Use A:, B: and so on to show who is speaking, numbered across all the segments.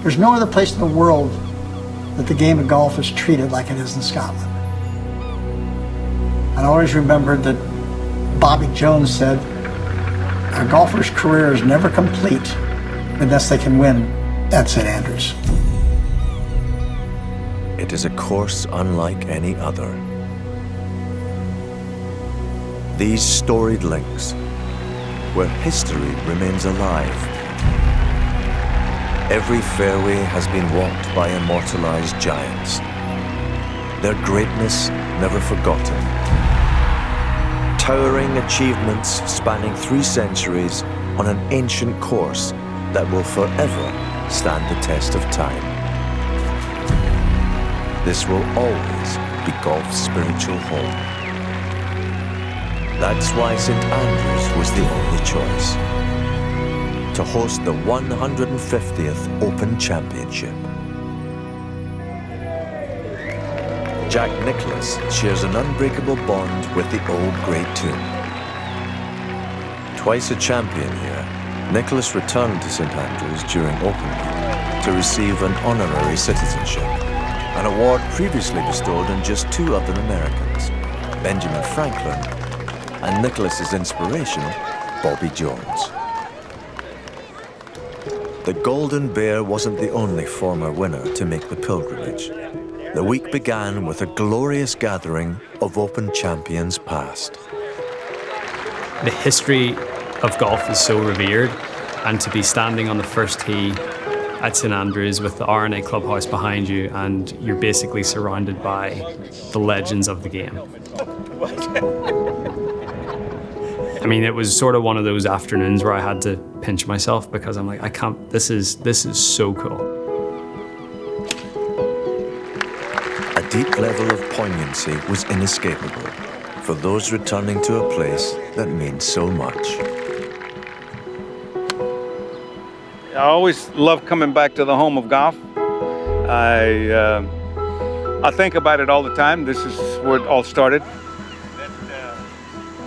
A: There's no other place in the world that the game of golf is treated like it is in Scotland. I always remembered that Bobby Jones said, a golfer's career is never complete unless they can win at St. Andrews.
B: It is a course unlike any other. These storied links, where history remains alive. Every fairway has been walked by immortalized giants, their greatness never forgotten. Towering achievements spanning 3 centuries on an ancient course that will forever stand the test of time. This will always be golf's spiritual home. That's why St. Andrews was the only choice, to host the 150th Open Championship. Jack Nicklaus shares an unbreakable bond with the old Great Tomb. Twice a champion here, Nicklaus returned to St. Andrews during Open Week to receive an honorary citizenship, an award previously bestowed on just 2 other Americans, Benjamin Franklin and Nicklaus's inspiration, Bobby Jones. The Golden Bear wasn't the only former winner to make the pilgrimage. The week began with a glorious gathering of Open champions past.
C: The history of golf is so revered, and to be standing on the first tee at St. Andrews with the R&A clubhouse behind you, and you're basically surrounded by the legends of the game. I mean, it was sort of one of those afternoons where I had to pinch myself because I'm like, I can't, this is so cool.
B: A deep level of poignancy was inescapable for those returning to a place that means so much.
D: I always love coming back to the home of golf. I think about it all the time. This is where it all started.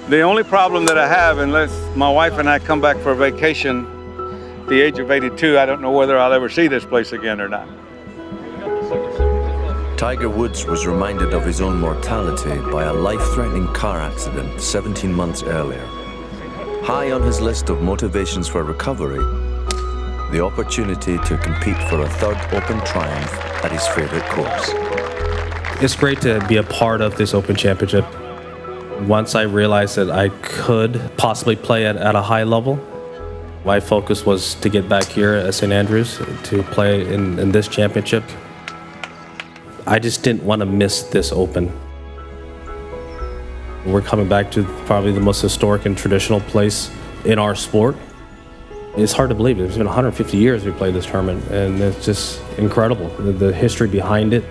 D: The only problem that I have, unless my wife and I come back for a vacation at the age of 82, I don't know whether I'll ever see this place again or not.
B: Tiger Woods was reminded of his own mortality by a life-threatening car accident 17 months earlier. High on his list of motivations for recovery, the opportunity to compete for a 3rd Open triumph at his favorite course.
E: It's great to be a part of this Open Championship. Once I realized that I could possibly play at a high level, my focus was to get back here at St. Andrews to play in this championship. I just didn't want to miss this Open. We're coming back to probably the most historic and traditional place in our sport. It's hard to believe. It's been 150 years we played this tournament, and it's just incredible. The history behind it,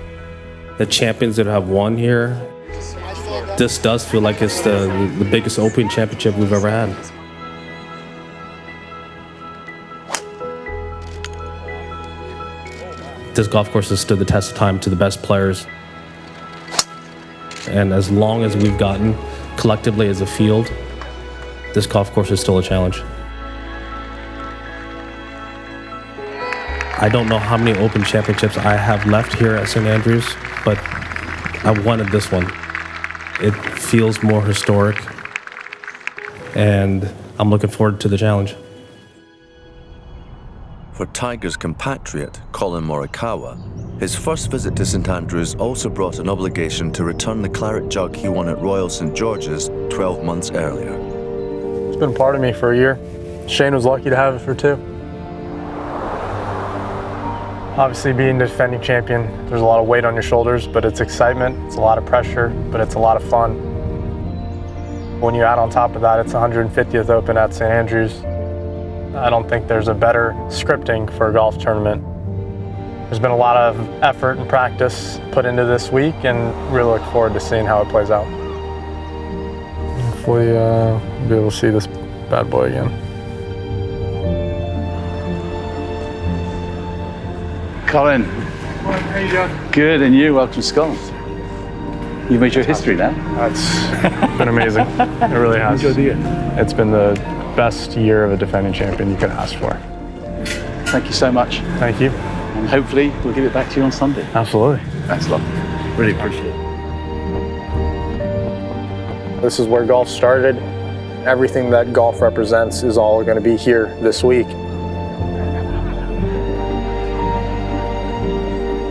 E: the champions that have won here. This does feel like it's the biggest Open Championship we've ever had. This golf course has stood the test of time to the best players. And as long as we've gotten collectively as a field, this golf course is still a challenge. I don't know how many Open Championships I have left here at St. Andrews, but I wanted this one. It feels more historic, and I'm looking forward to the challenge.
B: For Tiger's compatriot, Colin Morikawa, his first visit to St. Andrews also brought an obligation to return the Claret Jug he won at Royal St. George's 12 months earlier.
F: It's been a part of me for a year. Shane was lucky to have it for 2. Obviously, being the defending champion, there's a lot of weight on your shoulders, but it's excitement, it's a lot of pressure, but it's a lot of fun. When you add on top of that, it's 150th Open at St. Andrews. I don't think there's a better scripting for a golf tournament. There's been a lot of effort and practice put into this week, and really look forward to seeing how it plays out. Hopefully, we'll be able to see this bad boy again.
G: Colin.
F: How you doing?
G: Good, and you? Welcome to Scotland. You've made your history now.
F: That's been amazing. It really has.
G: Enjoy the year.
F: It's been the best year of a defending champion you could ask for.
G: Thank you so much.
F: Thank you.
G: And hopefully we'll give it back to you on Sunday.
F: Absolutely.
G: That's lovely. Really appreciate it.
F: This is where golf started. Everything that golf represents is all going to be here this week.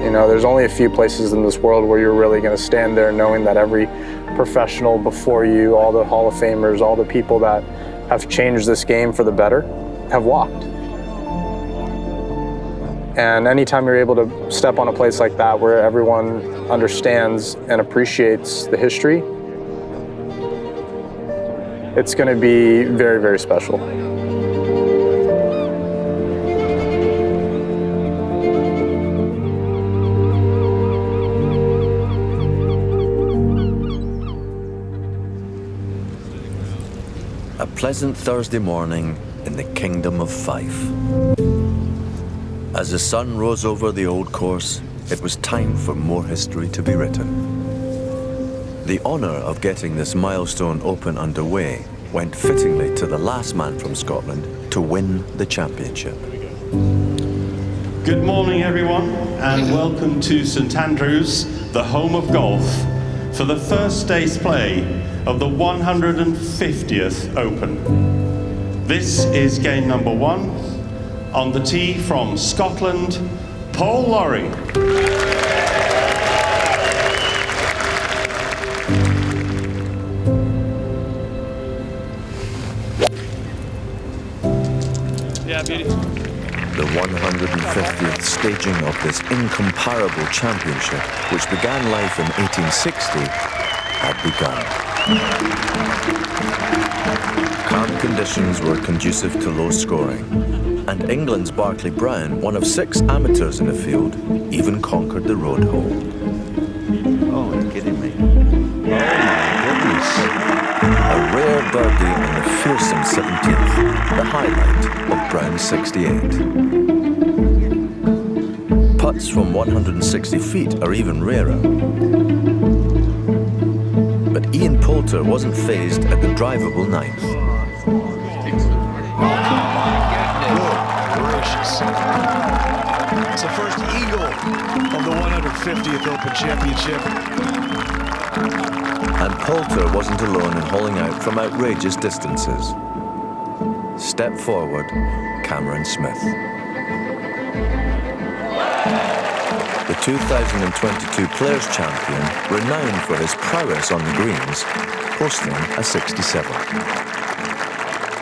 F: You know, there's only a few places in this world where you're really going to stand there knowing that every professional before you, all the Hall of Famers, all the people that have changed this game for the better, have walked. And anytime you're able to step on a place like that where everyone understands and appreciates the history, it's going to be very, very special.
B: A pleasant Thursday morning in the Kingdom of Fife. As the sun rose over the old course, it was time for more history to be written. The honour of getting this milestone open underway went fittingly to the last man from Scotland to win the championship.
H: Good morning, everyone, and welcome to St Andrews, the home of golf, for the first day's play of the 150th Open. This is game number 1. On the tee from Scotland, Paul Lawrie.
C: Yeah, beauty.
B: The 150th staging of this incomparable championship, which began life in 1860, had begun. Calm conditions were conducive to low scoring, and England's Barclay Brown, one of 6 amateurs in the field, even conquered the road hole.
G: Oh, you're kidding me. Oh, my goodness.
B: A rare birdie in the fearsome 17th, the highlight of Brown's 68. Putts from 160 feet are even rarer. But Ian Poulter wasn't fazed at the drivable 9th.
I: It's the first eagle of the 150th Open Championship.
B: And Poulter wasn't alone in hauling out from outrageous distances. Step forward, Cameron Smith. The 2022 Players' Champion, renowned for his prowess on the greens, posting a 67.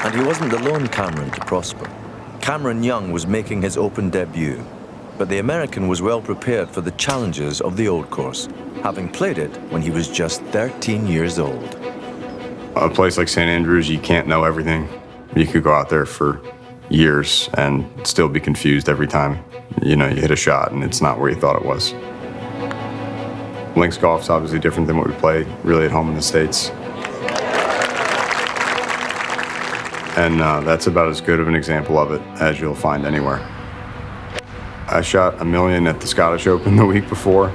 B: And he wasn't the lone Cameron to prosper. Cameron Young was making his Open debut, but the American was well prepared for the challenges of the old course, having played it when he was just 13 years old.
J: A place like St Andrews, you can't know everything. You could go out there for years and still be confused every time. You know, you hit a shot and it's not where you thought it was. Links golf's obviously different than what we play really at home in the States. And that's about as good of an example of it as you'll find anywhere. I shot $1 million at the Scottish Open the week before.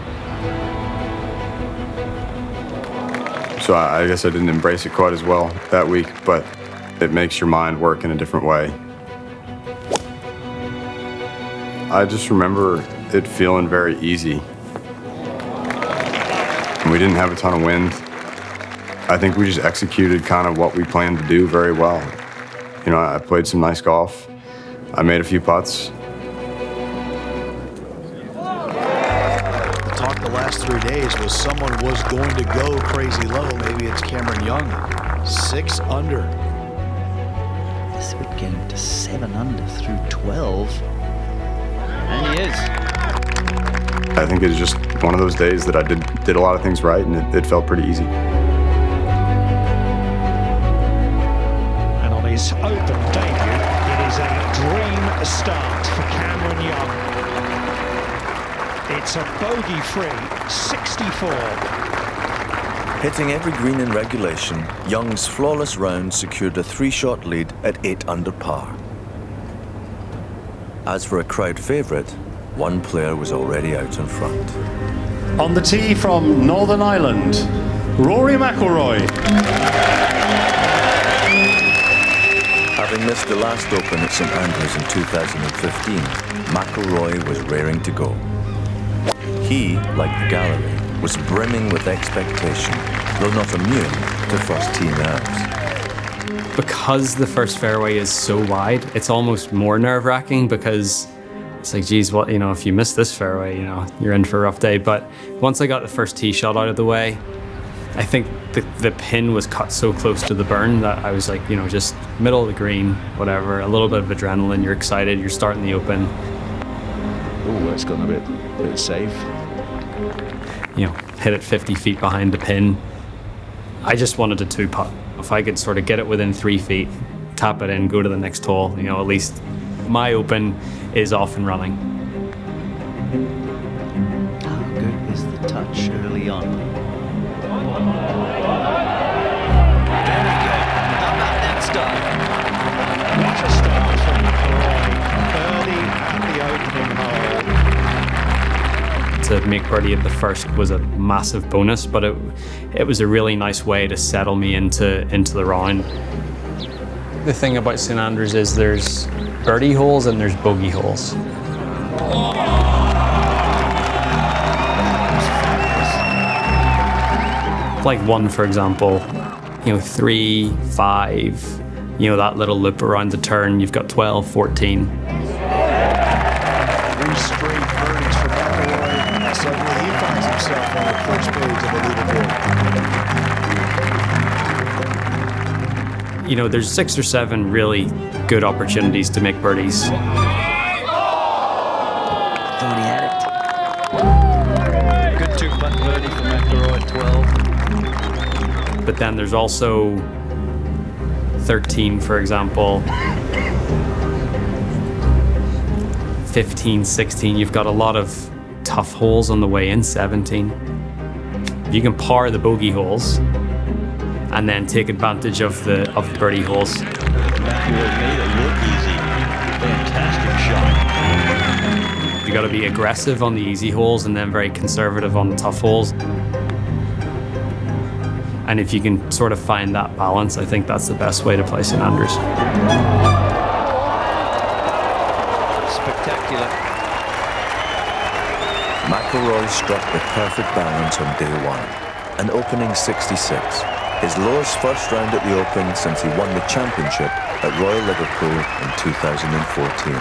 J: So I guess I didn't embrace it quite as well that week, but it makes your mind work in a different way. I just remember it feeling very easy. We didn't have a ton of wind. I think we just executed kind of what we planned to do very well. You know, I played some nice golf. I made a few putts.
I: The talk the last 3 days was someone was going to go crazy low. Maybe it's Cameron Young, 6 under.
K: This would get him to 7 under through 12. And he is.
J: I think it's just one of those days that I did a lot of things right, and it felt pretty easy.
L: And on his Open debut, it is a dream start for Cameron Young. It's a bogey-free 64.
B: Hitting every green in regulation, Young's flawless round secured a 3-shot lead at 8 under par. As for a crowd favourite, one player was already out in front.
H: On the tee from Northern Ireland, Rory McIlroy.
B: Having missed the last Open at St Andrews in 2015, McIlroy was raring to go. He, like the gallery, was brimming with expectation, though not immune to first tee nerves.
C: Because the first fairway is so wide, it's almost more nerve-wracking because it's like, geez, what, you know, if you miss this fairway, you know, you're in for a rough day. But once I got the first tee shot out of the way, I think the pin was cut so close to the burn that I was like, you know, just middle of the green, whatever, a little bit of adrenaline, you're excited, you're starting the Open.
G: Oh, that's gone a bit safe.
C: You know, hit it 50 feet behind the pin. I just wanted a 2-putt. If I could sort of get it within 3 feet, tap it in, go to the next hole, you know, at least my Open is off and running.
K: How good is the touch early on? Very good. How about that start?
L: What a start from McIlroy. Birdie at the opening hole.
C: To make birdie at the first was a massive bonus, but it was a really nice way to settle me into the round. The thing about St Andrews is there's birdie holes and there's bogey holes. Like one, for example, you know, 3, 5, you know, that little loop around the turn, you've got 12, 14.
I: 3 straight birdies for McIlroy, and suddenly he finds himself on the first page of the leaderboard.
C: You know, there's 6 or 7 really good opportunities to make birdies.
K: Thought he had it. Good 2-putt birdie for McIlroy at 12.
C: But then there's also 13, for example, 15, 16. You've got a lot of tough holes on the way in, 17. You can par the bogey holes and then take advantage of the birdie holes.
G: McIlroy made it look easy. Fantastic shot.
C: You got to be aggressive on the easy holes and then very conservative on the tough holes. And if you can sort of find that balance, I think that's the best way to play St Andrews.
K: Spectacular.
B: McIlroy struck the perfect balance on day one, an opening 66, his lowest first round at the Open since he won the championship at Royal Liverpool in 2014.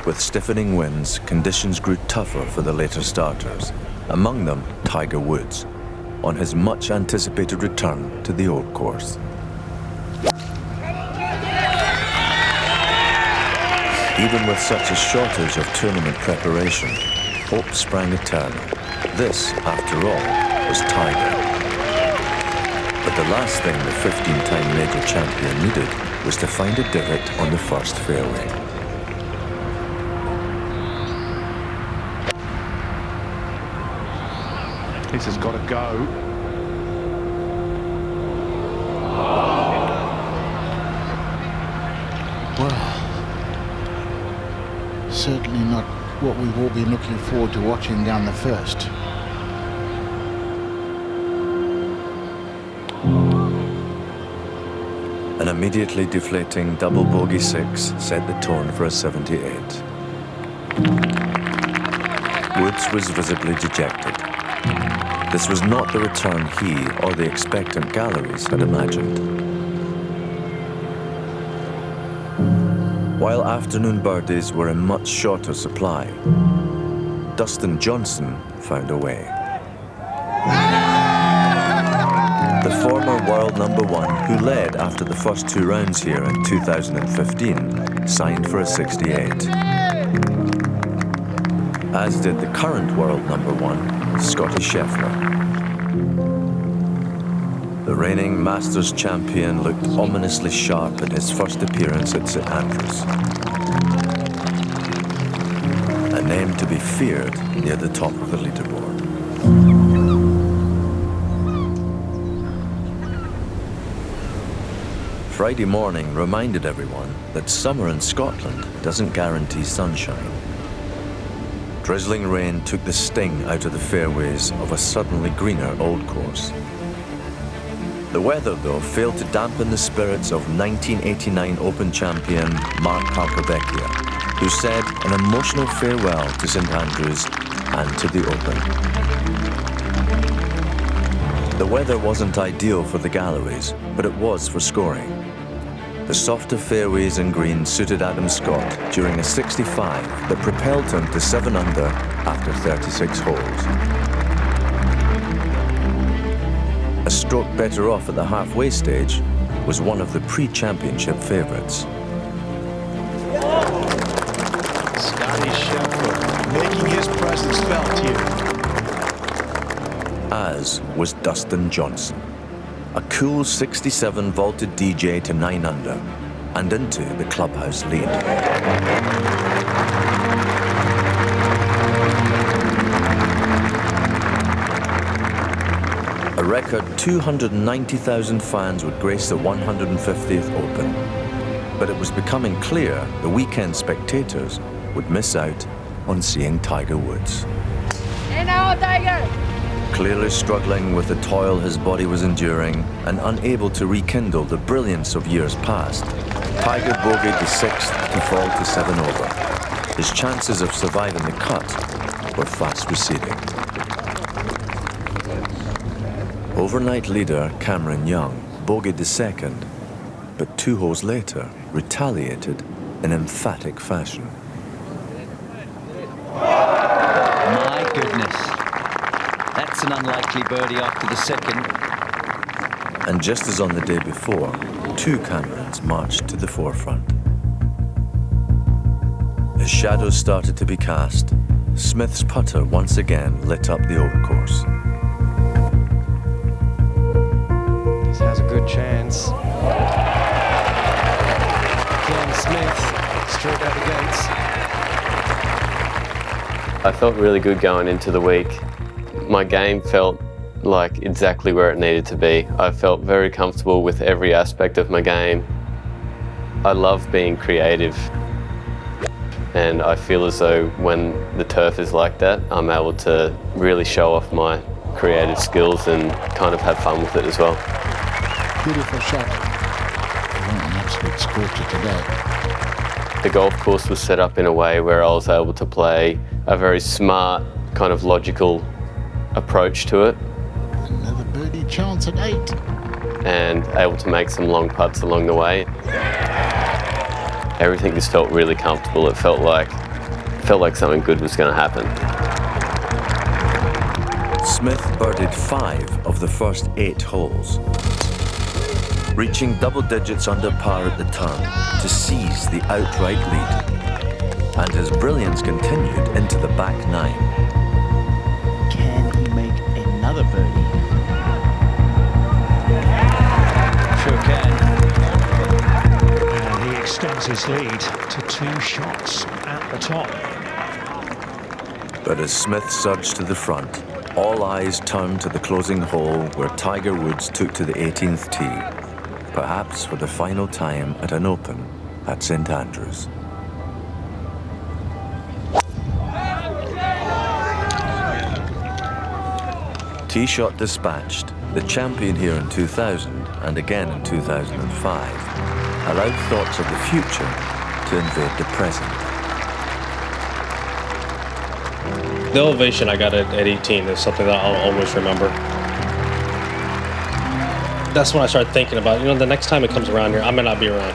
B: With stiffening winds, conditions grew tougher for the later starters, among them Tiger Woods, on his much-anticipated return to the old course. Even with such a shortage of tournament preparation, hope sprang eternal. This, after all, was Tiger. But the last thing the 15-time major champion needed was to find a divot on the first fairway.
L: This has got to go.
M: Well, certainly not what we've all been looking forward to watching down the first.
B: An immediately deflating double bogey 6 set the tone for a 78. Woods was visibly dejected. This was not the return he or the expectant galleries had imagined. While afternoon birdies were in much shorter supply, Dustin Johnson found a way. The former world #1, who led after the first 2 rounds here in 2015, signed for a 68. As did the current world #1, Scotty Scheffler. The reigning Masters champion looked ominously sharp in his first appearance at St Andrews. A name to be feared near the top of the leaderboard. Friday morning reminded everyone that summer in Scotland doesn't guarantee sunshine. Drizzling rain took the sting out of the fairways of a suddenly greener old course. The weather, though, failed to dampen the spirits of 1989 Open champion Mark Calcavecchia, who said an emotional farewell to St Andrews and to the Open. The weather wasn't ideal for the galleries, but it was for scoring. The softer fairways and greens suited Adam Scott during a 65 that propelled him to 7 under after 36 holes. A stroke better off at the halfway stage was one of the pre-championship favourites.
I: Scotty Scheffler making his presence felt here.
B: As was Dustin Johnson. A cool 67 vaulted DJ to 9 under and into the clubhouse lead. A record 290,000 fans would grace the 150th Open. But it was becoming clear the weekend spectators would miss out on seeing Tiger Woods.
N: Hey now, Tiger!
B: Clearly struggling with the toil his body was enduring and unable to rekindle the brilliance of years past, Tiger bogeyed the 6th to fall to 7 over. His chances of surviving the cut were fast receding. Overnight leader Cameron Young bogeyed the 2nd, but 2 holes later retaliated in emphatic fashion.
K: My goodness. That's an unlikely birdie after the 2nd.
B: And just as on the day before, 2 Camerons marched to the forefront. As shadows started to be cast, Smith's putter once again lit up the old course.
O: This has a good chance. Ken Smith, straight out the gates.
P: I felt really good going into the week. My game felt like exactly where it needed to be. I felt very comfortable with every aspect of my game. I love being creative, and I feel as though when the turf is like that, I'm able to really show off my creative skills and kind of have fun with it as well.
M: Beautiful shot. An absolute scorcher today.
P: The golf course was set up in a way where I was able to play a very smart, kind of logical approach to it.
M: Another birdie chance at 8.
P: And able to make some long putts along the way. Everything just felt really comfortable. It felt like something good was going to happen.
B: Smith birdied 5 of the first 8 holes, reaching double digits under par at the turn to seize the outright lead. And his brilliance continued into the back 9.
K: Can he make another birdie? Sure can.
L: And he extends his lead to 2 shots at the top.
B: But as Smith surged to the front, all eyes turned to the closing hole where Tiger Woods took to the 18th tee, perhaps for the final time at an Open at St Andrews. Tee shot dispatched, the champion here in 2000 and again in 2005 allowed thoughts of the future to invade the present.
E: The elevation I got at 18 is something that I'll always remember. That's when I started thinking about, the next time it comes around here, I may not be around.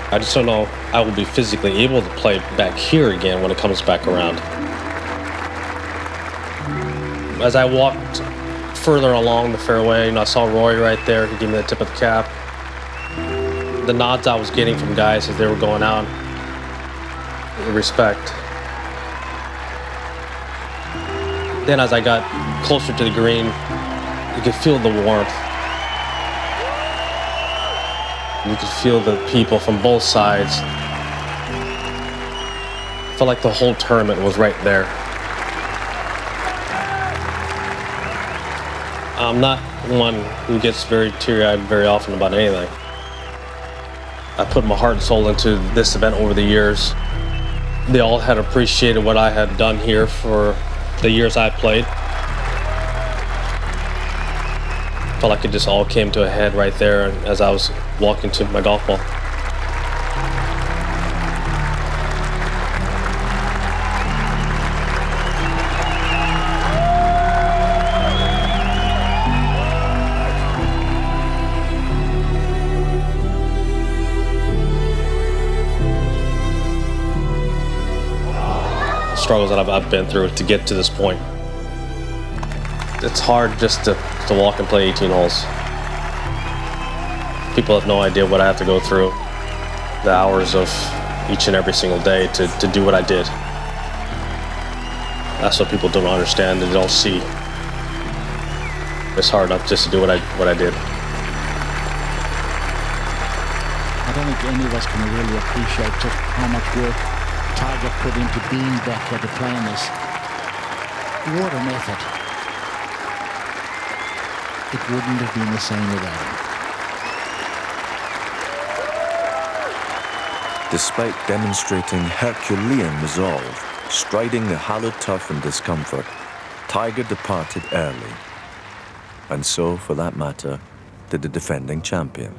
E: I just don't know I will be physically able to play back here again when it comes back around. As I walked further along the fairway, I saw Rory right there. He gave me the tip of the cap. The nods I was getting from guys as they were going out, respect. Then as I got closer to the green, you could feel the warmth. You could feel the people from both sides. I felt like the whole tournament was right there. I'm not one who gets very teary-eyed very often about anything. I put my heart and soul into this event over the years. They all had appreciated what I had done here for the years I played. Felt like it just all came to a head right there as I was walking to my golf ball. Struggles that I've been through to get to this point. It's hard just to walk and play 18 holes. People have no idea what I have to go through, the hours of each and every single day to do what I did. That's what people don't understand and don't see. It's hard enough just to do what I did.
M: I don't think any of us can really appreciate just how much work Tiger put into being back here to play in this. What an effort. It wouldn't have been the same without him.
B: Despite demonstrating Herculean resolve, striding the hallowed turf in discomfort, Tiger departed early. And so, for that matter, did the defending champion.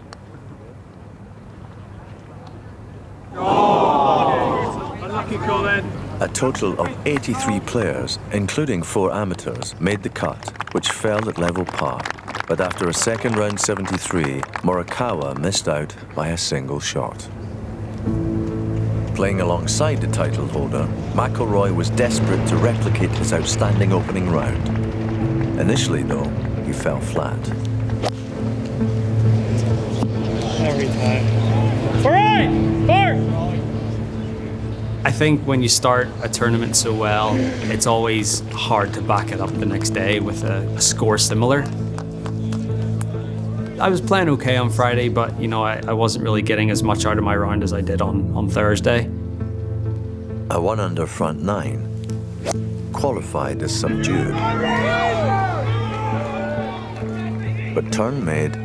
B: A total of 83 players, including 4 amateurs, made the cut, which fell at level par. But after a second round 73, Morikawa missed out by a single shot. Playing alongside the title holder, McIlroy was desperate to replicate his outstanding opening round. Initially, though, he fell flat.
C: Every time. All right, Bart! I think when you start a tournament so well, it's always hard to back it up the next day with a score similar. I was playing okay on Friday, but you know, I wasn't really getting as much out of my round as I did on Thursday.
B: A 1-under front 9 qualified as subdued. But turn made,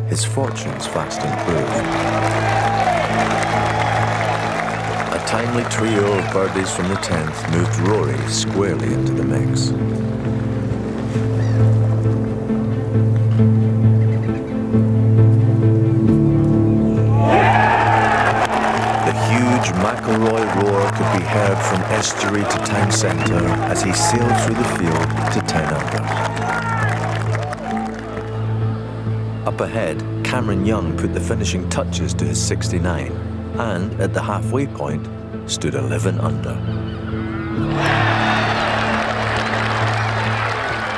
B: his fortunes fast improved. A timely trio of birdies from the 10th moved Rory squarely into the mix. The huge McIlroy roar could be heard from estuary to town centre as he sailed through the field to 10 under. Up ahead, Cameron Young put the finishing touches to his 69, and at the halfway point, stood 11 under.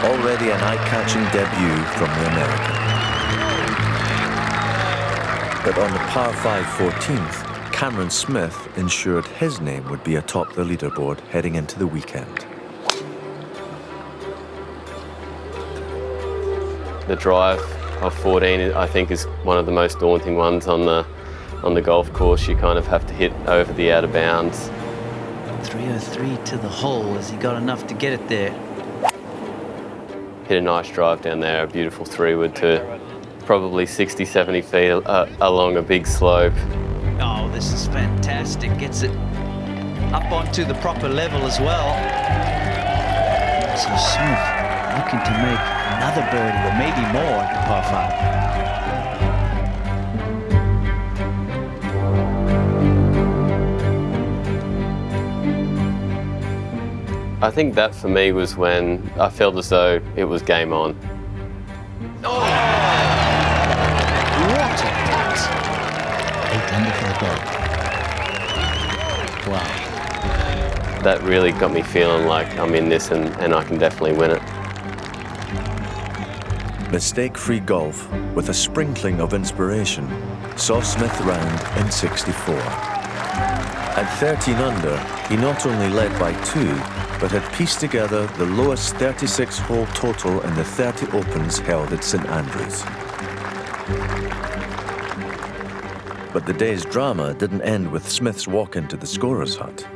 B: Already an eye-catching debut from the American. But on the par 5 14th, Cameron Smith ensured his name would be atop the leaderboard heading into the weekend.
P: The drive of 14, I think, is one of the most daunting ones on the golf course. You kind of have to hit over the out of bounds.
K: 303 to the hole. Has he got enough to get it there?
P: Hit a nice drive down there, a beautiful 3-wood to probably 60, 70 feet along a big slope.
K: Oh, this is fantastic. Gets it up onto the proper level as well. So Smith looking to make another birdie or maybe more at the par 5.
P: I think that for me was when I felt as though it was game on.
M: Oh! What a hit! 8 under for the dog. Wow.
P: That really got me feeling like I'm in this and I can definitely win it.
B: Mistake-free golf, with a sprinkling of inspiration, saw Smith round in 64. At 13 under, he not only led by 2, but had pieced together the lowest 36-hole total in the 30 Opens held at St Andrews. But the day's drama didn't end with Smith's walk into the scorer's hut.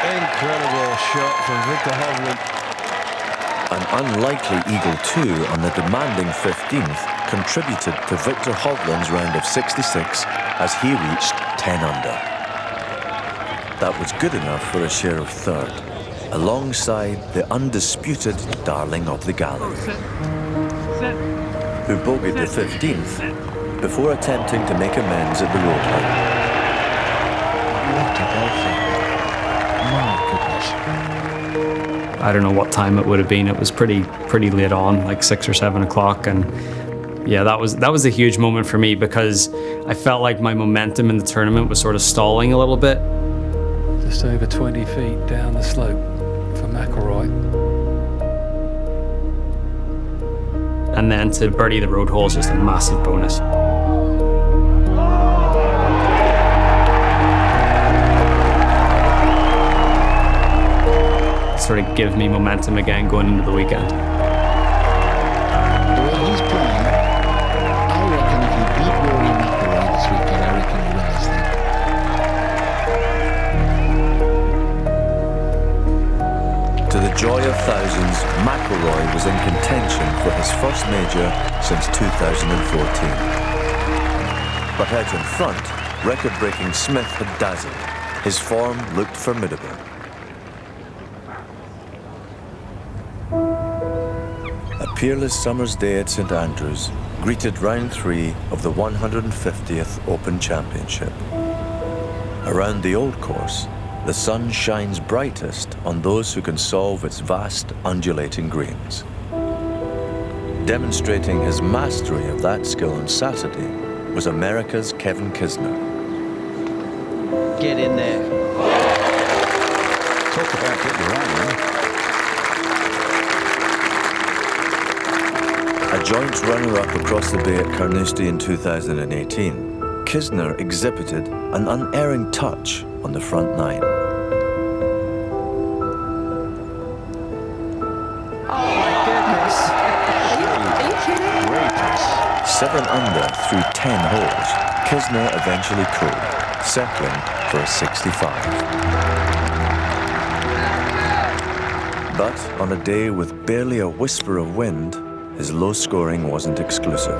I: Incredible shot from Victor Hovland.
B: An unlikely eagle 2 on the demanding 15th contributed to Victor Hovland's round of 66 as he reached 10 under. That was good enough for a share of third, alongside the undisputed darling of the gallery, who bogeyed the 15th before attempting to make amends at the roadline.
C: I don't know what time it would have been. It was pretty late on, like 6 or 7 o'clock, and yeah, that was a huge moment for me because I felt like my momentum in the tournament was sort of stalling a little bit.
Q: Just over 20 feet down the slope for McIlroy.
C: And then to birdie the road hole is just a massive bonus. Sort of give me momentum again going into the weekend.
M: The way he's playing, I reckon if you beat Rory McIlroy this weekend, I reckon you win this thing.
B: To the joy of thousands, McIlroy was in contention for his first major since 2014. But out in front, record-breaking Smith had dazzled. His form looked formidable. A peerless summer's day at St Andrews greeted round 3 of the 150th Open Championship. Around the old course, the sun shines brightest on those who can solve its vast, undulating greens. Demonstrating his mastery of that skill on Saturday was America's Kevin Kisner.
K: Get in there.
G: Talk about getting around.
B: A joint runner-up across the bay at Carnoustie in 2018, Kisner exhibited an unerring touch on the front 9.
N: Oh my goodness. Are you kidding?
B: 7 under through 10 holes, Kisner eventually cooled, settling for a 65. But on a day with barely a whisper of wind, his low scoring wasn't exclusive.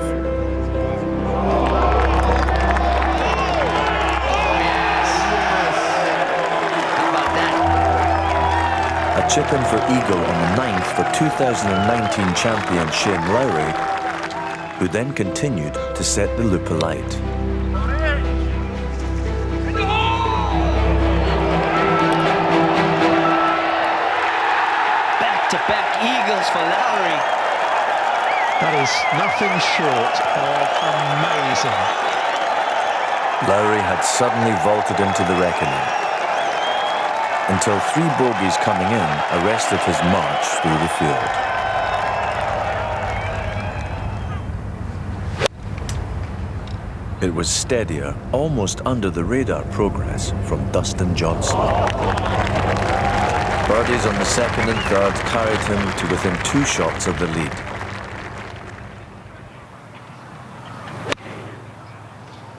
B: A chip-in for eagle on the 9th for 2019 champion Shane Lowry, who then continued to set the loop alight.
K: Back-to-back eagles for Lowry.
L: That is nothing short of amazing.
B: Lowry had suddenly vaulted into the reckoning, until 3 bogeys coming in arrested his march through the field. It was steadier, almost under the radar progress from Dustin Johnson. Birdies on the 2nd and 3rd carried him to within 2 shots of the lead.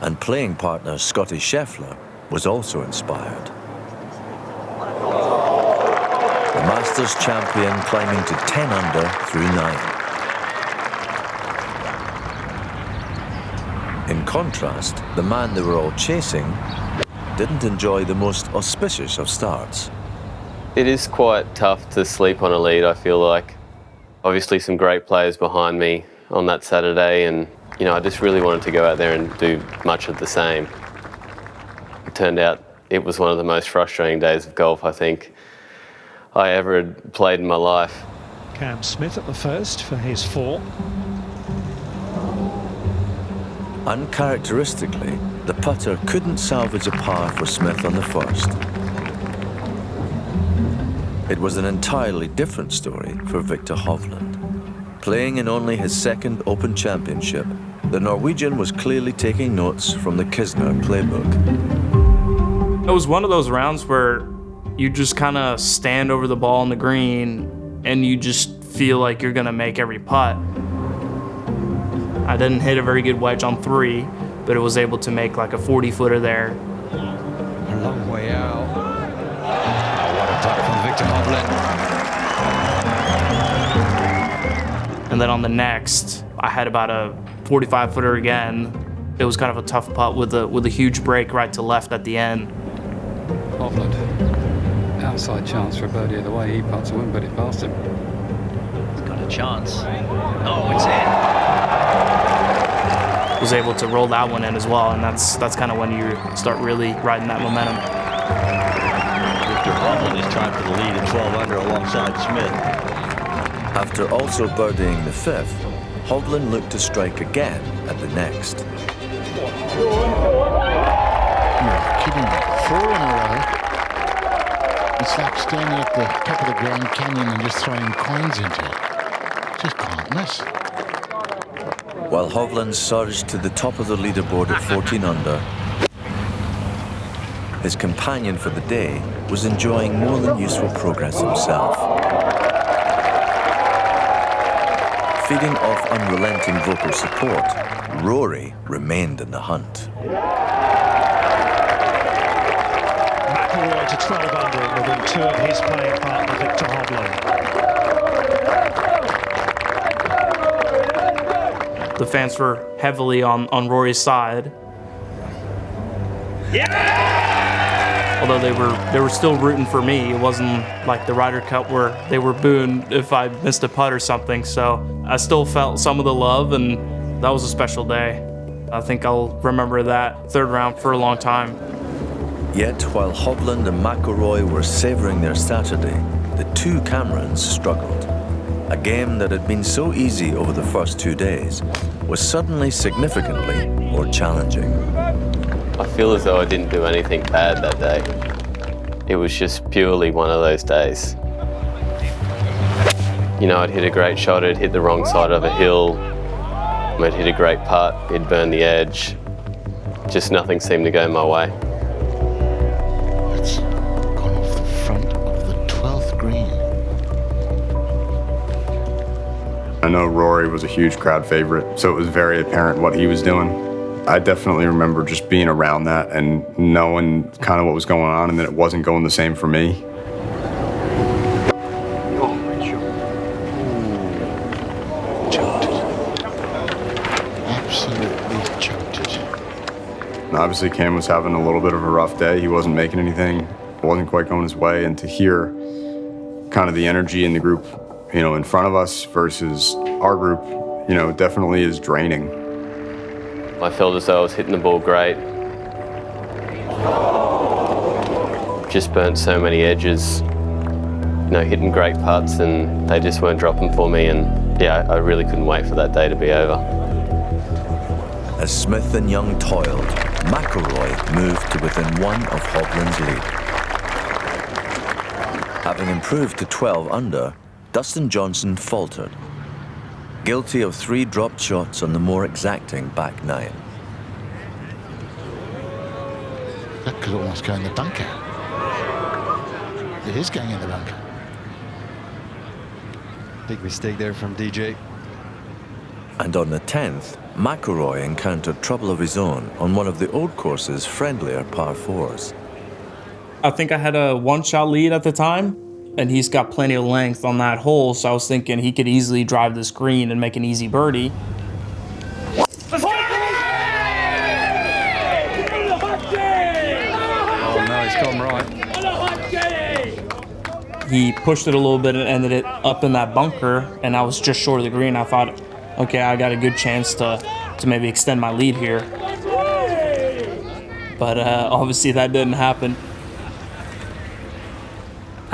B: And playing partner Scotty Scheffler was also inspired. The Masters champion climbing to 10 under through 9. In contrast, the man they were all chasing didn't enjoy the most auspicious of starts.
P: It is quite tough to sleep on a lead, I feel like. Obviously some great players behind me on that Saturday, and you know, I just really wanted to go out there and do much of the same. It turned out it was one of the most frustrating days of golf I think I ever had played in my life.
L: Cam Smith at the first for his 4.
B: Uncharacteristically, the putter couldn't salvage a par for Smith on the first. It was an entirely different story for Victor Hovland. Playing in only his 2nd Open Championship, the Norwegian was clearly taking notes from the Kisner playbook.
R: It was one of those rounds where you just kind of stand over the ball on the green and you just feel like you're gonna make every putt. I didn't hit a very good wedge on 3, but it was able to make like a 40-footer there.
K: A long way out. Oh, what a putt from Victor Hovland.
R: And then on the next, I had about a 45-footer again. It was kind of a tough putt with a huge break right to left at the end.
Q: Hovland, outside chance for a birdie of the way he putts a win, but it passed him.
K: He's got a chance. Oh, it's in.
R: Was able to roll that one in as well, and that's kind of when you start really riding that momentum.
G: Victor Hovland is trying for the lead at 12 under alongside Smith.
B: After also birdieing the fifth, Hovland looked to strike again at the next.
M: You're kidding me. 4 in a row. It's like standing at the top of the Grand Canyon and just throwing coins into it. Just can't miss.
B: While Hovland surged to the top of the leaderboard at 14 under, his companion for the day was enjoying more than useful progress himself. Feeding off unrelenting vocal support, Rory remained in the hunt.
L: McIlroy to 12 under within 2 of his playing partner, Victor Hovland.
R: The fans were heavily on Rory's side. Although they were still rooting for me. It wasn't like the Ryder Cup where they were booing if I missed a putt or something. So I still felt some of the love, and that was a special day. I think I'll remember that third round for a long time.
B: Yet while Hovland and McIlroy were savouring their Saturday, the two Camerons struggled. A game that had been so easy over the first 2 days was suddenly significantly more challenging.
P: I feel as though I didn't do anything bad that day. It was just purely one of those days. You know, I'd hit a great shot, I'd hit the wrong side of a hill, I'd hit a great putt, it'd burn the edge. Just nothing seemed to go my way.
M: It's gone off the front of the 12th green.
J: I know Rory was a huge crowd favorite, so it was very apparent what he was doing. I definitely remember just being around that and knowing kind of what was going on and that it wasn't going the same for me.
M: Choked it. Absolutely choked it.
J: And obviously Cam was having a little bit of a rough day. He wasn't making anything. It wasn't quite going his way. And to hear kind of the energy in the group, you know, in front of us versus our group, you know, definitely is draining.
P: I felt as though I was hitting the ball great. Just burnt so many edges. You know, hitting great putts and they just weren't dropping for me, and yeah, I really couldn't wait for that day to be over.
B: As Smith and Young toiled, McIlroy moved to within 1 of Hovland's lead. Having improved to 12 under, Dustin Johnson faltered, guilty of 3 dropped shots on the more exacting back 9.
M: That could almost go in the bunker. It is going in the bunker.
O: Big mistake there from DJ.
B: And on the 10th, McIlroy encountered trouble of his own on one of the old course's friendlier par 4s.
R: I think I had a 1-shot lead at the time, and he's got plenty of length on that hole, so I was thinking he could easily drive this green and make an easy birdie.
L: Oh,
O: no, he's gone right.
R: He pushed it a little bit and ended it up in that bunker, and I was just short of the green. I thought, okay, I got a good chance to maybe extend my lead here. But obviously that didn't happen.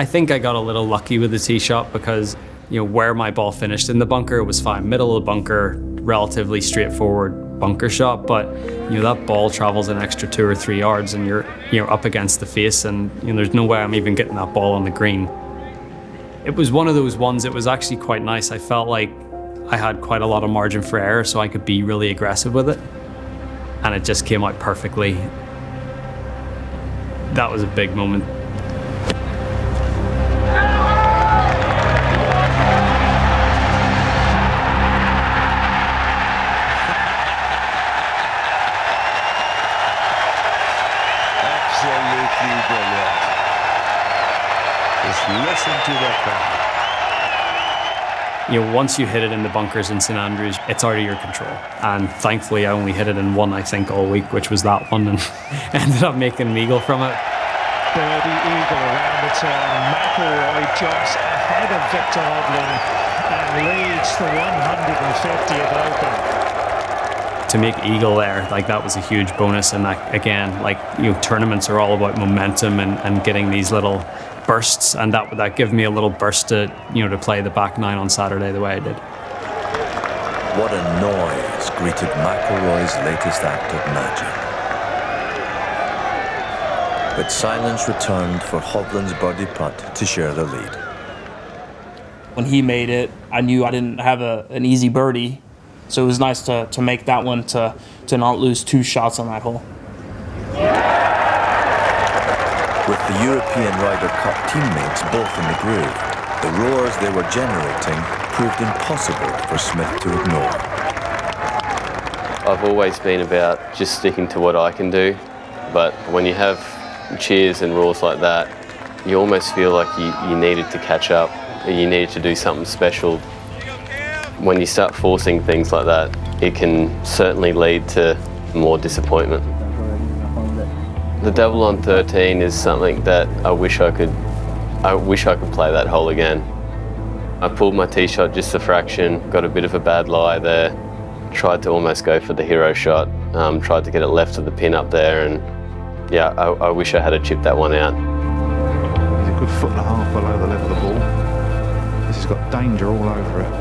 C: I think I got a little lucky with the tee shot because, you know, where my ball finished in the bunker was fine. Middle of the bunker, relatively straightforward bunker shot, but you know that ball travels an extra 2 or 3 yards and you're up against the face, and you know there's no way I'm even getting that ball on the green. It was one of those ones. It was actually quite nice. I felt like I had quite a lot of margin for error, so I could be really aggressive with it, and it just came out perfectly. That was a big moment.
G: Listen to that crowd.
C: You know, once you hit it in the bunkers in St Andrews, it's out of your control. And thankfully, I only hit it in one, I think, all week, which was that one, and ended up making an eagle from it.
L: Birdie eagle around the turn. McIlroy jumps ahead of Victor Hovland and leads the 150th Open.
C: To make eagle there, like, that was a huge bonus. And that, again, like, you know, tournaments are all about momentum and getting these little bursts, and that gave me a little burst to, you know, to play the back nine on Saturday the way I did.
B: What a noise greeted McIlroy's latest act of magic. But silence returned for Hovland's birdie putt to share the lead.
R: When he made it, I knew I didn't have an easy birdie, so it was nice to make that one, to not lose 2 shots on that hole.
B: With the European Ryder Cup teammates both in the groove, the roars they were generating proved impossible for Smith to ignore.
P: I've always been about just sticking to what I can do, but when you have cheers and roars like that, you almost feel like you needed to catch up, or you needed to do something special. When you start forcing things like that, it can certainly lead to more disappointment. The double on 13 is something that I wish I could play that hole again. I pulled my tee shot just a fraction, got a bit of a bad lie there, tried to almost go for the hero shot, tried to get it left of the pin up there, and yeah, I wish I had to chip that one out.
G: He's a good 1.5 foot below the level of the ball. This has got danger all over it.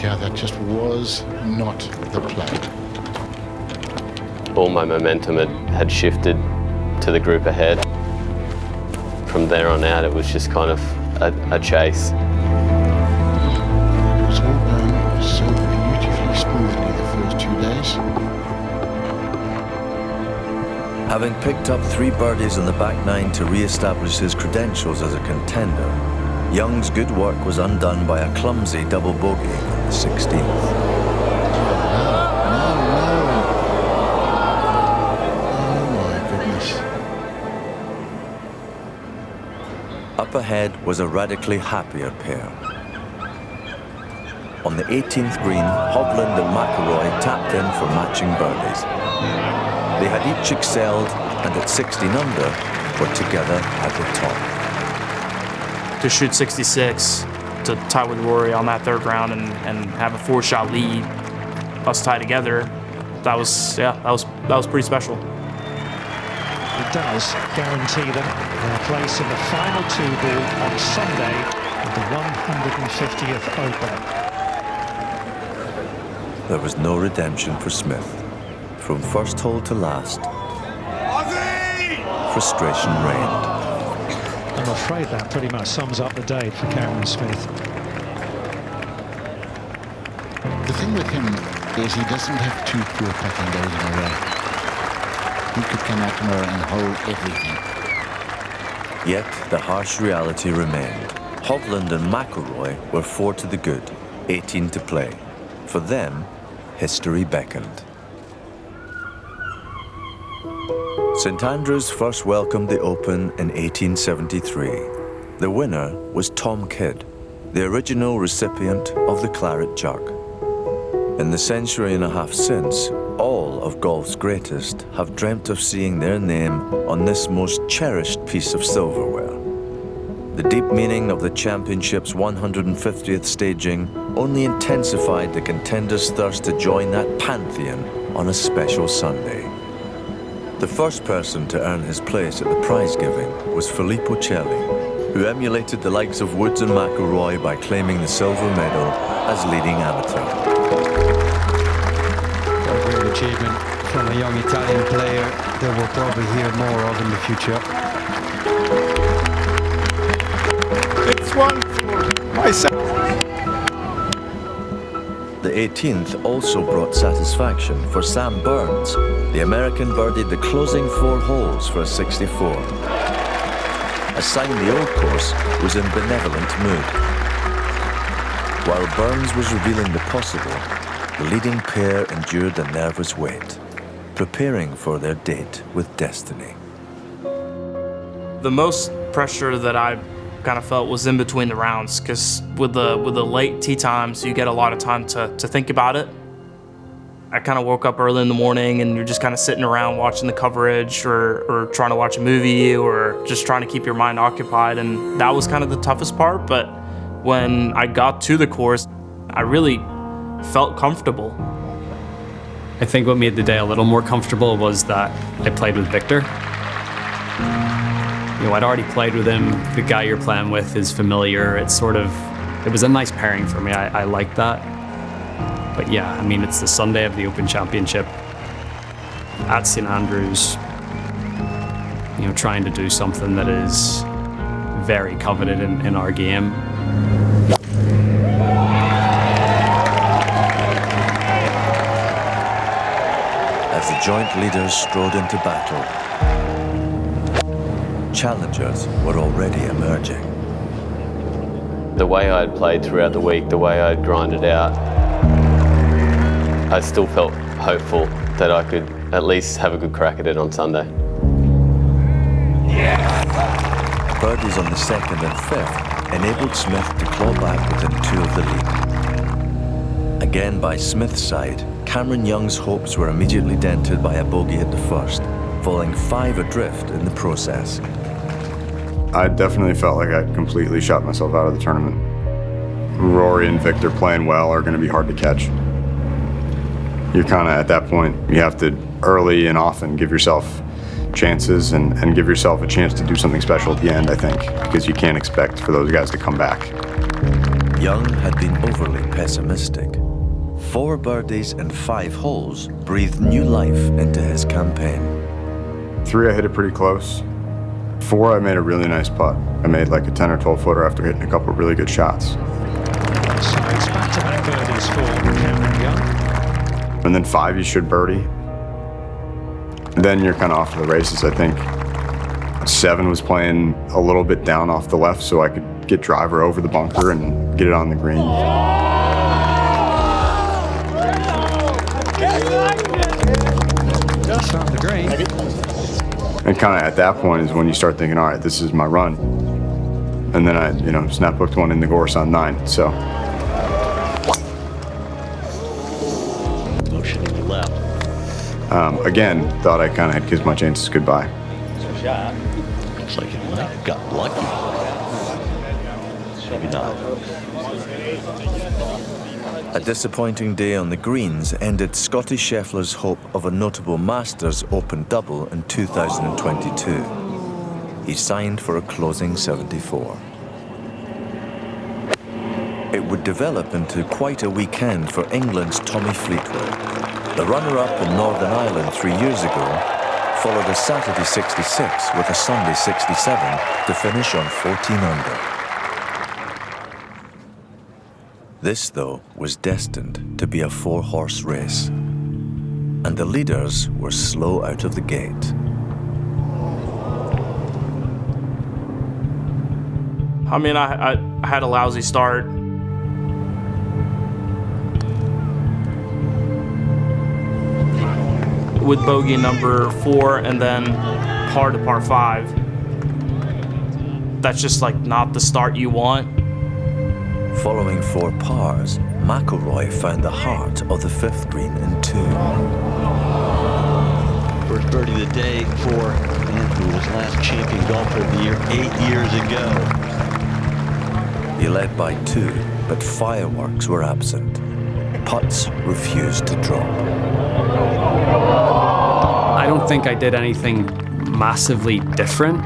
M: Yeah, that just was not the play.
P: All my momentum had shifted to the group ahead. From there on out, it was just kind of a chase.
M: It was all done so beautifully smoothly the first 2 days.
B: Having picked up 3 birdies on the back nine to re-establish his credentials as a contender, Young's good work was undone by a clumsy double bogey on the 16th. Up ahead was a radically happier pair. On the 18th green, Hovland and McIlroy tapped in for matching birdies. They had each excelled, and at 16 under, were together at the top.
R: To shoot 66, to tie with Rory on that 3rd round and have a 4-shot lead, us tie together, that was pretty special.
L: It does guarantee them their place in the final 2 ball on Sunday of the 150th Open.
B: There was no redemption for Smith. From first hole to last, frustration reigned.
L: I'm afraid that pretty much sums up the day for Cameron Smith.
M: The thing with him is he doesn't have 2 poor putting days in a row. He could come out tomorrow and hold everything.
B: Yet the harsh reality remained. Hovland and McIlroy were 4 to the good, 18 to play. For them, history beckoned. St Andrews first welcomed the Open in 1873. The winner was Tom Kidd, the original recipient of the Claret Jug. In the century and a half since, all of golf's greatest have dreamt of seeing their name on this most cherished piece of silverware. The deep meaning of the championship's 150th staging only intensified the contenders' thirst to join that pantheon on a special Sunday. The first person to earn his place at the prize giving was Filippo Celli, who emulated the likes of Woods and McIlroy by claiming the silver medal as leading amateur.
Q: A great achievement from a young Italian player that we'll probably hear more of in the future.
D: It's one for myself.
B: The 18th also brought satisfaction for Sam Burns. The American birdied the closing 4 holes for a 64. A sign the old course was in benevolent mood. While Burns was revealing the possible, the leading pair endured a nervous wait, preparing for their date with destiny.
R: The most pressure that I kind of felt was in between the rounds, because with the late tee times, you get a lot of time to think about it. I kind of woke up early in the morning and you're just kind of sitting around watching the coverage or trying to watch a movie or just trying to keep your mind occupied, and that was kind of the toughest part. But when I got to the course, I really felt comfortable.
C: I think what made the day a little more comfortable was that I played with Victor. You know, I'd already played with him. The guy you're playing with is familiar. It was a nice pairing for me. I liked that. But yeah, I mean, it's the Sunday of the Open Championship at St Andrews, you know, trying to do something that is very coveted in our game.
B: As the joint leaders strode into battle, challengers were already emerging.
P: The way I'd played throughout the week, the way I'd grinded out, I still felt hopeful that I could at least have a good crack at it on Sunday.
B: Birdies on the second and fifth enabled Smith to claw back within 2 of the lead. Again by Smith's side, Cameron Young's hopes were immediately dented by a bogey at the first, falling 5 adrift in the process.
J: I definitely felt like I completely shot myself out of the tournament. Rory and Victor playing well are going to be hard to catch. You're kind of at that point, you have to early and often give yourself chances and give yourself a chance to do something special at the end, I think, because you can't expect for those guys to come back.
B: Young had been overly pessimistic. 4 birdies and 5 holes breathed new life into his campaign.
J: 3, I hit it pretty close. 4, I made a really nice putt. I made like a 10 or 12 footer after hitting a couple of really good shots.
L: So it's back-to-back birdies for Cameron Young.
J: And then 5, you should birdie. Then you're kind of off to the races, I think. 7 was playing a little bit down off the left so I could get driver over the bunker and get it on the green.
L: Just on the green.
J: And kind of at that point is when you start thinking, all right, this is my run. And then I, snap hooked one in the gorse on 9, so.
I: Motion to the left.
J: Again, thought I kind of had kissed my chances goodbye.
I: Looks like it might have got lucky. Maybe not.
B: A disappointing day on the greens ended Scotty Scheffler's hope of a notable Masters Open double in 2022. He signed for a closing 74. It would develop into quite a weekend for England's Tommy Fleetwood. The runner-up in Northern Ireland 3 years ago followed a Saturday 66 with a Sunday 67 to finish on 14 under. This, though, was destined to be a 4-horse race, and the leaders were slow out of the gate.
R: I mean, I had a lousy start. With bogey number 4 and then par to par 5. That's just like not the start you want.
B: Following 4 pars, McIlroy found the heart of the 5th green in 2.
I: First birdie of the day for Andrew, his last champion golfer of the year 8 years ago.
B: He led by 2, but fireworks were absent. Putts refused to drop.
C: I don't think I did anything massively different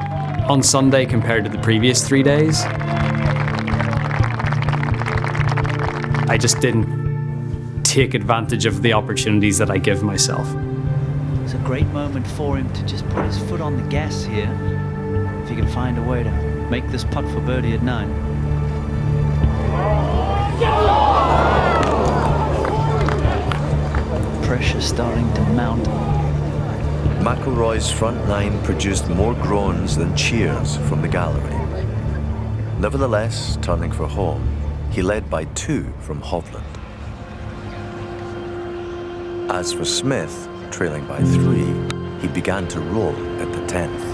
C: on Sunday compared to the previous 3 days. I just didn't take advantage of the opportunities that I give myself.
K: It's a great moment for him to just put his foot on the gas here. If he can find a way to make this putt for birdie at 9. Pressure starting to mount.
B: McIlroy's front 9 produced more groans than cheers from the gallery. Nevertheless, turning for home, he led by 2 from Hovland. As for Smith, trailing by 3, he began to roll at the 10th.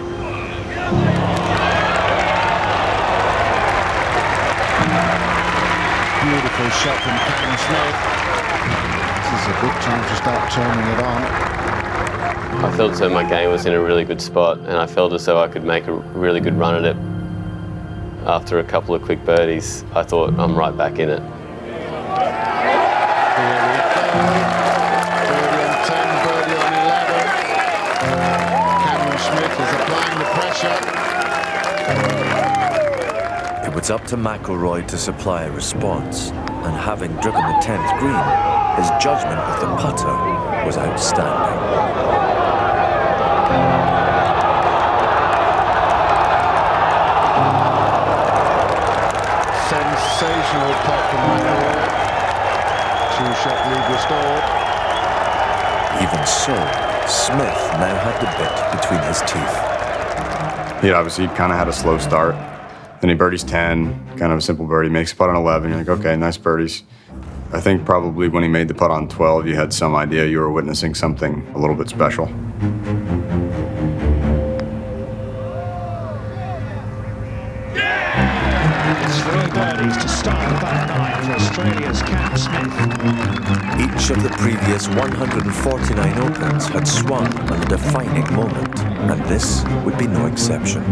M: Beautiful shot from Cameron Smith. This is a good time to start turning it on.
P: I felt as though my game was in a really good spot, and I felt as though I could make a really good run at it. After a couple of quick birdies, I thought I'm right back in it.
M: Birdie on 10, birdie on 11. Cameron Smith is applying the pressure.
B: It was up to McIlroy to supply a response, and having driven the 10th green, his judgment with the putter was outstanding.
M: Sensational putt from McIlroy. Two-shot lead restored.
B: Even so, Smith now had the bit between his teeth.
J: Yeah, obviously he kind of had a slow start. Then he birdies 10, kind of a simple birdie, makes a putt on 11. You're like, okay, nice birdies. I think probably when he made the putt on 12, you had some idea you were witnessing something a little bit special.
L: 3 birdies to start the back nine for Australia's Cam Smith.
B: Each of the previous 149 Opens had swung on a defining moment, and this would be no exception.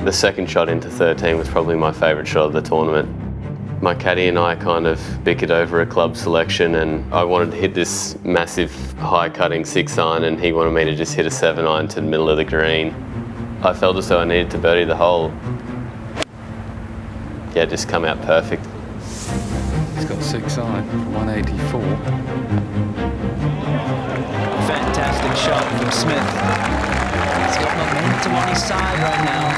P: The second shot into 13 was probably my favourite shot of the tournament. My caddy and I kind of bickered over a club selection, and I wanted to hit this massive high-cutting 6-iron, and he wanted me to just hit a 7-iron to the middle of the green. I felt as though I needed to birdie the hole. Yeah, just come out perfect.
Q: He's got 6-iron for 184.
K: Fantastic shot from Smith. He's got momentum on his side right now.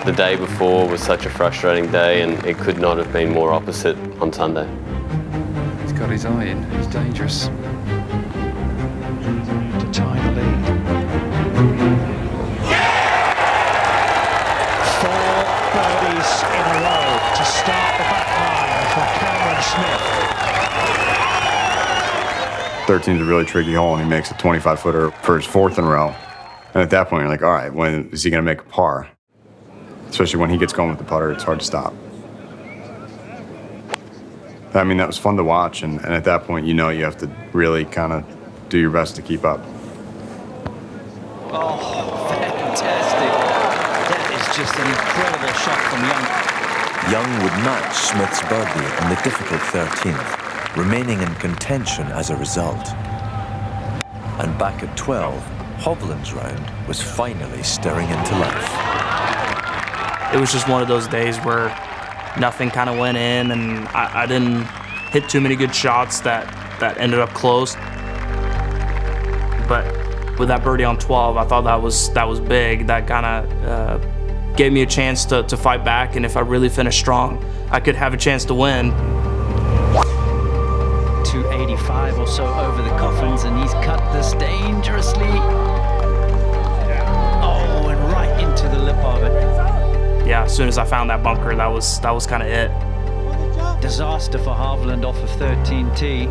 P: The day before was such a frustrating day, and it could not have been more opposite on Sunday.
Q: He's got his eye in. He's dangerous.
L: To tie the lead. 4 birdies in a row to start the back nine for Cameron Smith.
J: 13 is a really tricky hole, and he makes a 25-footer for his 4th in a row. And at that point, you're like, all right, when is he going to make a par? Especially when he gets going with the putter, it's hard to stop. I mean, that was fun to watch, and at that point, you know you have to really kind of do your best to keep up.
K: Oh, fantastic. That is just an incredible shot from Young.
B: Young would match Smith's birdie on the difficult 13th, remaining in contention as a result. And back at 12, Hovland's round was finally stirring into life.
R: It was just one of those days where nothing kind of went in, and I didn't hit too many good shots that ended up close. But with that birdie on 12, I thought that was big. That kind of gave me a chance to fight back, and if I really finished strong, I could have a chance to win.
K: 285 or so over the coffins, and he's cut this dangerously. Oh, and right into the lip of it.
R: Yeah, as soon as I found that bunker, that was kind of it.
K: Disaster for Hovland off of 13T.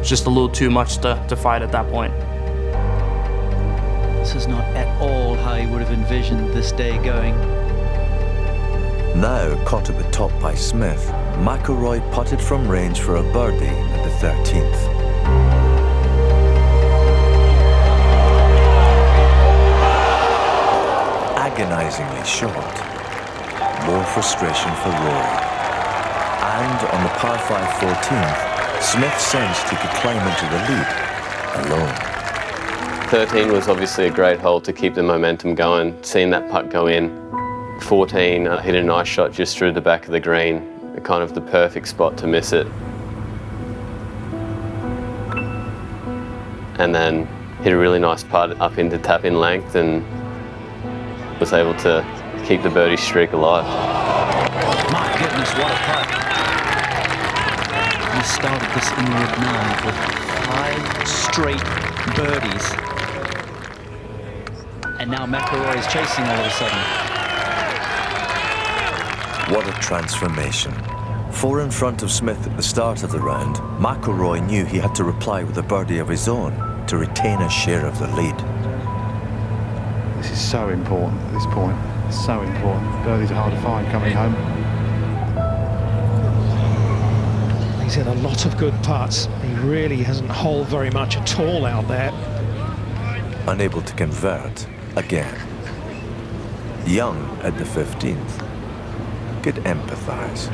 R: Just a little too much to fight at that point.
K: This is not at all how he would have envisioned this day going.
B: Now caught at the top by Smith, McIlroy putted from range for a birdie at the 13th. Agonizingly short. More frustration for Rory. And on the par 5 14th, Smith sensed he could climb into the lead alone.
P: 13 was obviously a great hole to keep the momentum going, seeing that putt go in. 14, I hit a nice shot just through the back of the green, kind of the perfect spot to miss it. And then hit a really nice putt up into tap-in length and was able to keep the birdie streak alive.
K: My goodness, what a putt. He started this inward nine with 5 straight birdies. And now McIlroy is chasing all of a sudden.
B: What a transformation. 4 in front of Smith at the start of the round, McIlroy knew he had to reply with a birdie of his own to retain a share of the lead.
G: This is so important at this point. It's so important. Birdies are hard to find coming home.
L: He's hit a lot of good putts. He really hasn't holed very much at all out there.
B: Unable to convert again. Young at the 15th. Could empathize.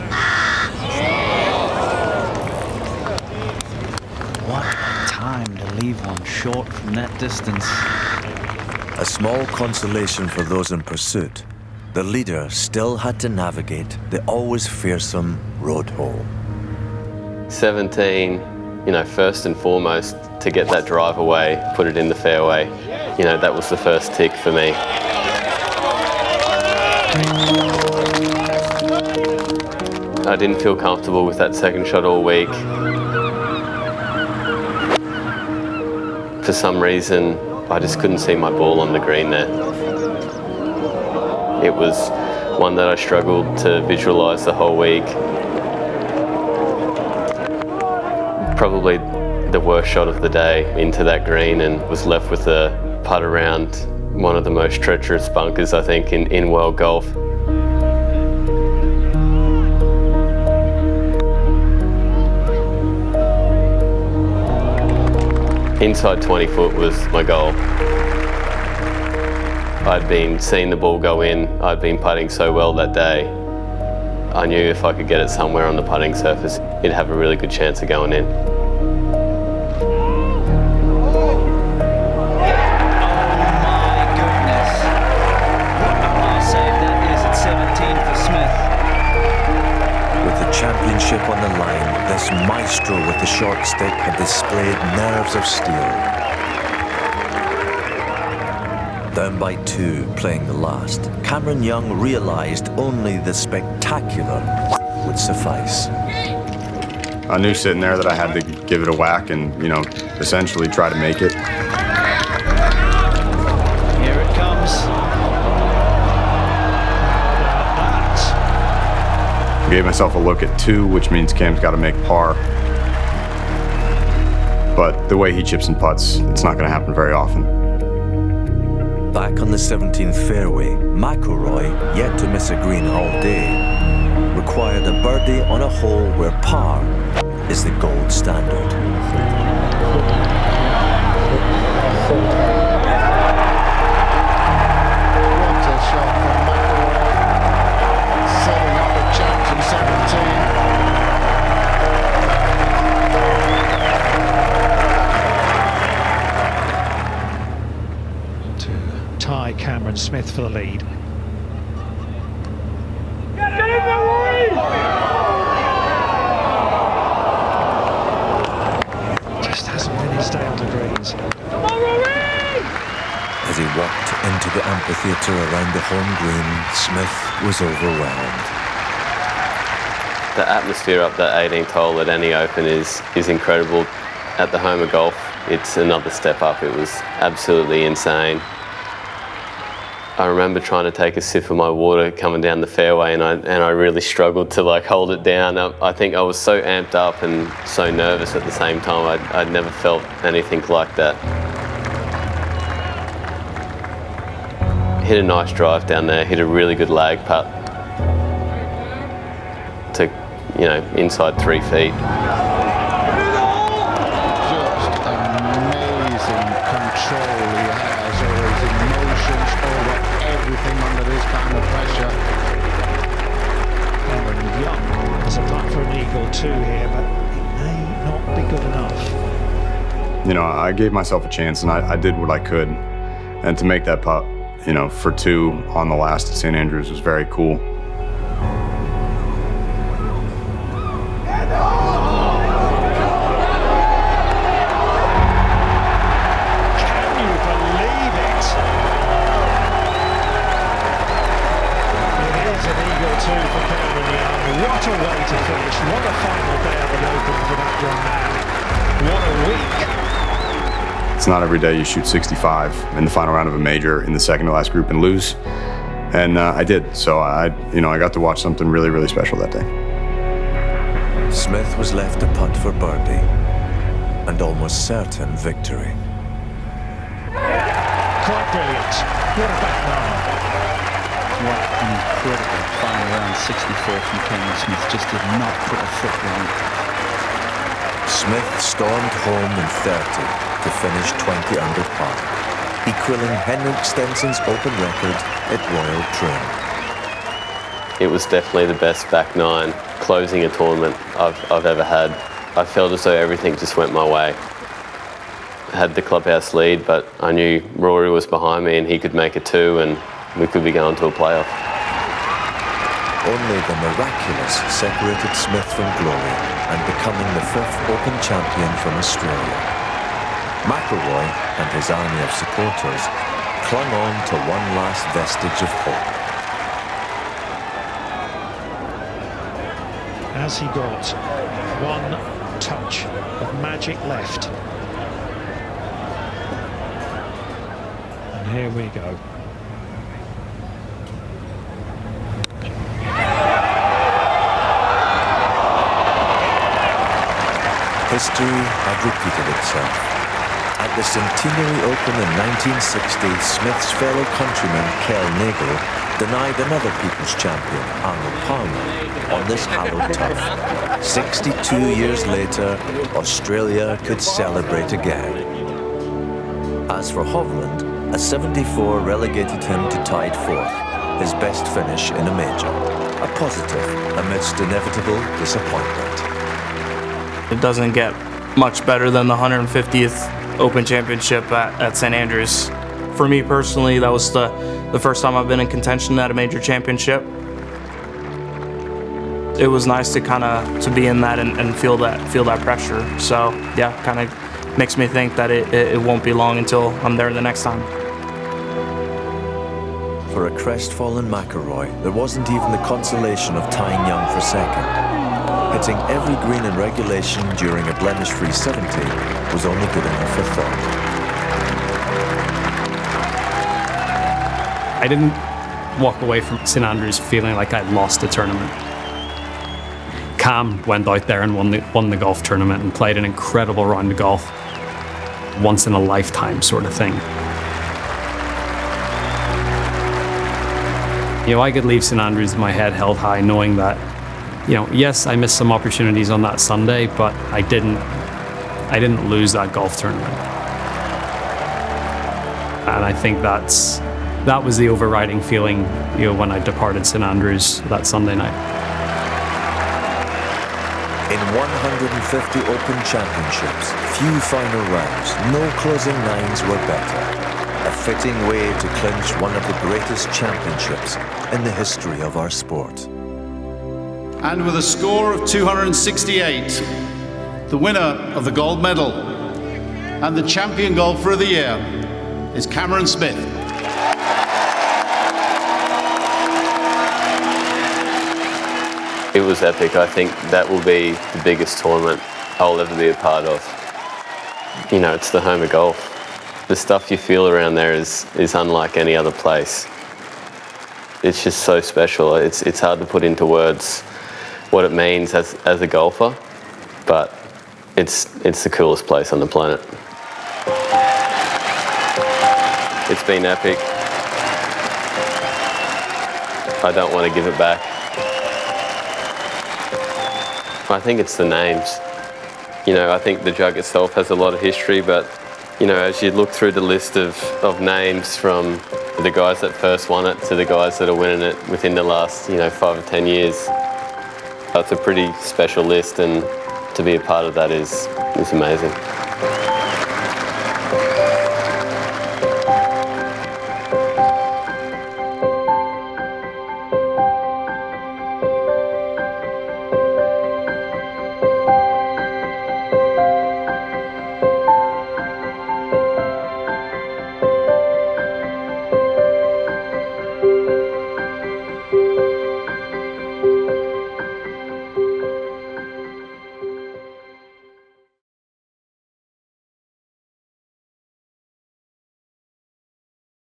K: What a time to leave one short from that distance.
B: A small consolation for those in pursuit. The leader still had to navigate the always fearsome road hole.
P: 17, you know, first and foremost, to get that drive away, put it in the fairway, you know, that was the first tick for me. I didn't feel comfortable with that second shot all week. For some reason, I just couldn't see my ball on the green there. It was one that I struggled to visualise the whole week. Probably the worst shot of the day into that green, and was left with a putt around one of the most treacherous bunkers, I think, in world golf. Inside 20 foot was my goal. I'd been seeing the ball go in, I'd been putting so well that day. I knew if I could get it somewhere on the putting surface, it'd have a really good chance of going in.
B: Championship on the line, this maestro with the short stick had displayed nerves of steel. Down by 2, playing the last, Cameron Young realised only the spectacular would suffice.
J: I knew sitting there that I had to give it a whack and, you know, essentially try to make it.
K: Here it comes.
J: I gave myself a look at 2, which means Cam's got to make par. But the way he chips and putts, it's not going to happen very often.
B: Back on the 17th fairway, McIlroy, yet to miss a green all day, required a birdie on a hole where par is the gold standard.
M: What a shot from McIlroy, setting up a chance in 17.
L: To tie Cameron Smith for the lead. Just hasn't been his day on the greens.
B: As he walked into the amphitheatre around the home green, Smith was overwhelmed.
P: The atmosphere up that 18th hole at any Open is incredible. At the home of golf, it's another step up. It was absolutely insane. I remember trying to take a sip of my water coming down the fairway, and I really struggled to hold it down. I think I was so amped up and so nervous at the same time. I'd never felt anything like that. Hit a nice drive down there, hit a really good lag putt to, inside 3 feet.
M: Just amazing control he has over his emotions, over everything under this kind of pressure.
L: Cameron Young has a putt for an eagle 2 here, but it may not be good enough.
J: I gave myself a chance, and I did what I could. And to make that putt, for 2 on the last at St. Andrews was very cool.
L: Can you believe it? It is an eagle 2 for Cameron Young. What a way to finish. What a final day of the Open for that young man. What a week.
J: It's not every day you shoot 65 in the final round of a major in the second to last group and lose. And I did. So I got to watch something really, really special that day.
B: Smith was left to putt for birdie and almost certain victory.
L: Quite brilliant. What a back nine.
K: What an incredible final round 64 from Cameron Smith. Just did not put a foot wrong.
B: Smith stormed home in 30 to finish 20 under par, equaling Henrik Stenson's Open record at Royal Troon.
P: It was definitely the best back nine closing a tournament I've ever had. I felt as though everything just went my way. I had the clubhouse lead, but I knew Rory was behind me and he could make a two and we could be going to a playoff.
B: Only the miraculous separated Smith from glory and becoming the 5th Open champion from Australia. McIlroy and his army of supporters clung on to one last vestige of hope.
L: Has he got one touch of magic left? And here we go.
B: History had repeated itself. At the Centenary Open in 1960, Smith's fellow countryman Kel Nagle denied another People's Champion, Arnold Palmer, on this hallowed turf. 62 years later, Australia could celebrate again. As for Hovland, a 74 relegated him to tied 4th, his best finish in a major. A positive amidst inevitable disappointment.
R: It doesn't get much better than the 150th Open Championship at St. Andrews. For me personally, that was the first time I've been in contention at a major championship. It was nice to to be in that and feel that pressure. So yeah, kind of makes me think that it won't be long until I'm there the next time.
B: For a crestfallen McIlroy, there wasn't even the consolation of tying Young for second. Hitting every green in regulation during a blemish-free 70 was only good enough for third.
C: I didn't walk away from St. Andrews feeling like I'd lost the tournament. Cam went out there and won the golf tournament and played an incredible round of golf. Once in a lifetime sort of thing. You know, I could leave St. Andrews with my head held high knowing that, you know, yes, I missed some opportunities on that Sunday, but I didn't lose that golf tournament. And I think that was the overriding feeling, you know, when I departed St. Andrews that Sunday night.
B: In 150 Open Championships, few final rounds, no closing nines were better. A fitting way to clinch one of the greatest championships in the history of our sport.
S: And with a score of 268, the winner of the gold medal and the champion golfer of the year is Cameron Smith.
P: It was epic. I think that will be the biggest tournament I'll ever be a part of. You know, it's the home of golf. The stuff you feel around there is unlike any other place. It's just so special. It's hard to put into words what it means as a golfer, but it's the coolest place on the planet. It's been epic. I don't want to give it back. I think it's the names. You know, I think the jug itself has a lot of history, but you know, as you look through the list of names from the guys that first won it to the guys that are winning it within the last, 5 or 10 years, it's a pretty special list, and to be a part of that is amazing.